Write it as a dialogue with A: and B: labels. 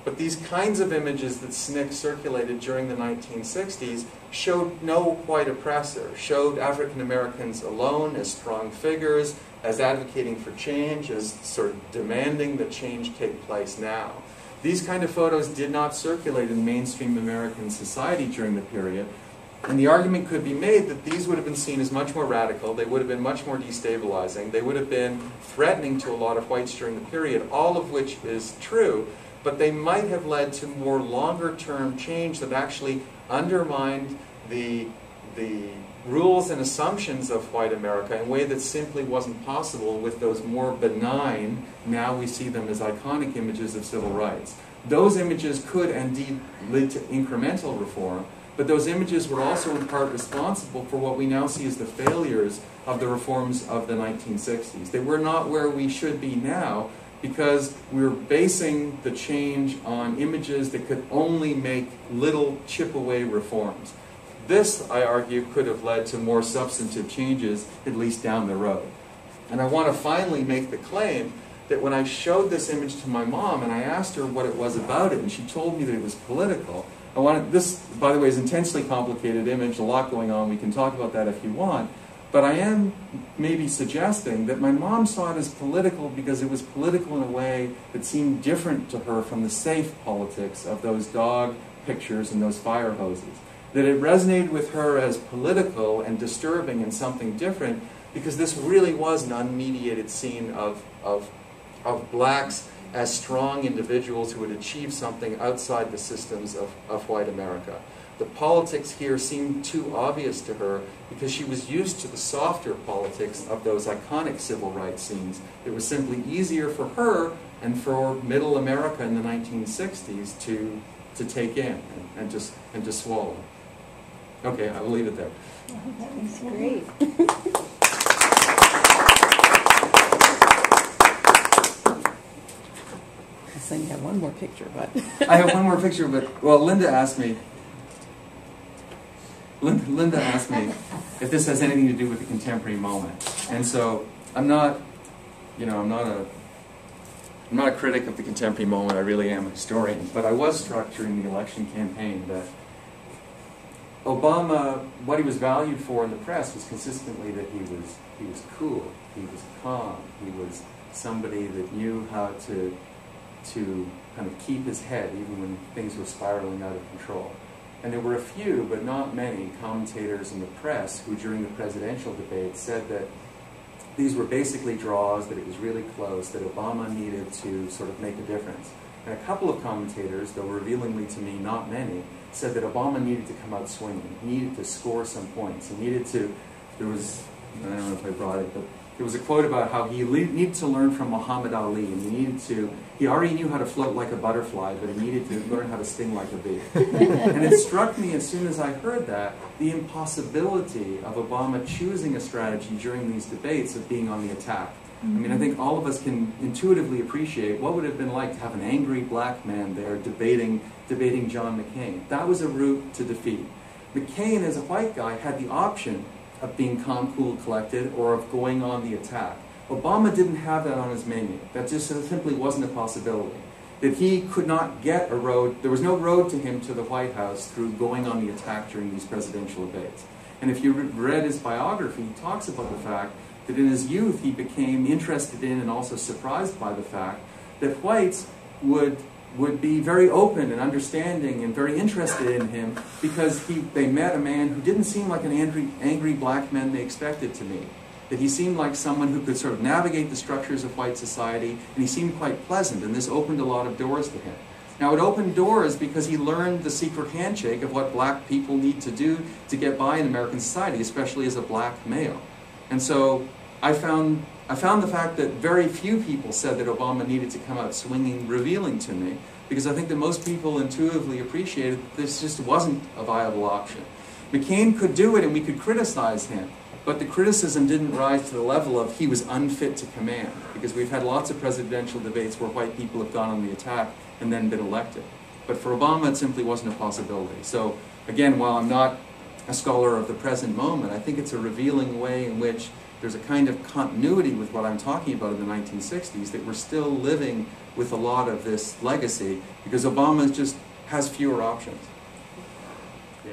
A: But these kinds of images that SNCC circulated during the 1960s showed no white oppressor, showed African Americans alone as strong figures, as advocating for change, as sort of demanding that change take place now. These kind of photos did not circulate in mainstream American society during the period, and the argument could be made that these would have been seen as much more radical, they would have been much more destabilizing, they would have been threatening to a lot of whites during the period, all of which is true, but they might have led to more longer-term change that actually undermined the rules and assumptions of white America in a way that simply wasn't possible with those more benign, now we see them as iconic images of civil rights. Those images could indeed lead to incremental reform, but those images were also in part responsible for what we now see as the failures of the reforms of the 1960s. They were not where we should be now because we were basing the change on images that could only make little chip-away reforms. This, I argue, could have led to more substantive changes, at least down the road. And I want to finally make the claim that when I showed this image to my mom and I asked her what it was about it, and she told me that it was political, this, by the way, is an intensely complicated image, a lot going on, we can talk about that if you want, but I am maybe suggesting that my mom saw it as political because it was political in a way that seemed different to her from the safe politics of those dog pictures and those fire hoses. That it resonated with her as political and disturbing and something different because this really was an unmediated scene of blacks as strong individuals who had achieved something outside the systems of white America. The politics here seemed too obvious to her because she was used to the softer politics of those iconic civil rights scenes. It was simply easier for her and for middle America in the 1960s to take in and to swallow. Okay, I will leave it there.
B: Oh, that was great.
C: So you have one more picture, but
A: I have one more picture, but well, Linda asked me if this has anything to do with the contemporary moment, and so I'm not a critic of the contemporary moment. I really am a historian, but I was struck during the election campaign that Obama, what he was valued for in the press was consistently that he was cool, he was calm, he was somebody that knew how to kind of keep his head even when things were spiraling out of control. And there were a few, but not many, commentators in the press who during the presidential debate said that these were basically draws, that it was really close, that Obama needed to sort of make a difference. And a couple of commentators, though revealingly to me not many, said that Obama needed to come out swinging. He needed to score some points. He needed to, I don't know if I brought it, but there was a quote about how he needed to learn from Muhammad Ali, and he already knew how to float like a butterfly, but he needed to learn how to sting like a bee. And it struck me as soon as I heard that, the impossibility of Obama choosing a strategy during these debates of being on the attack. I mean, I think all of us can intuitively appreciate what would it have been like to have an angry black man there debating John McCain. That was a route to defeat. McCain, as a white guy, had the option of being calm, cool, collected, or of going on the attack. Obama didn't have that on his menu. That just simply wasn't a possibility. That he could not get a road, there was no road to him to the White House through going on the attack during these presidential debates. And if you read his biography, he talks about the fact that in his youth he became interested in and also surprised by the fact that whites would be very open and understanding and very interested in him because they met a man who didn't seem like an angry black man they expected to meet. That he seemed like someone who could sort of navigate the structures of white society, and he seemed quite pleasant, and this opened a lot of doors to him. Now, it opened doors because he learned the secret handshake of what black people need to do to get by in American society, especially as a black male. And so I found the fact that very few people said that Obama needed to come out swinging revealing to me, because I think that most people intuitively appreciated that this just wasn't a viable option. McCain could do it and we could criticize him, but the criticism didn't rise to the level of he was unfit to command, because we've had lots of presidential debates where white people have gone on the attack and then been elected. But for Obama, it simply wasn't a possibility. So again, while I'm not a scholar of the present moment, I think it's a revealing way in which there's a kind of continuity with what I'm talking about in the 1960s, that we're still living with a lot of this legacy, because Obama just has fewer options. Yeah.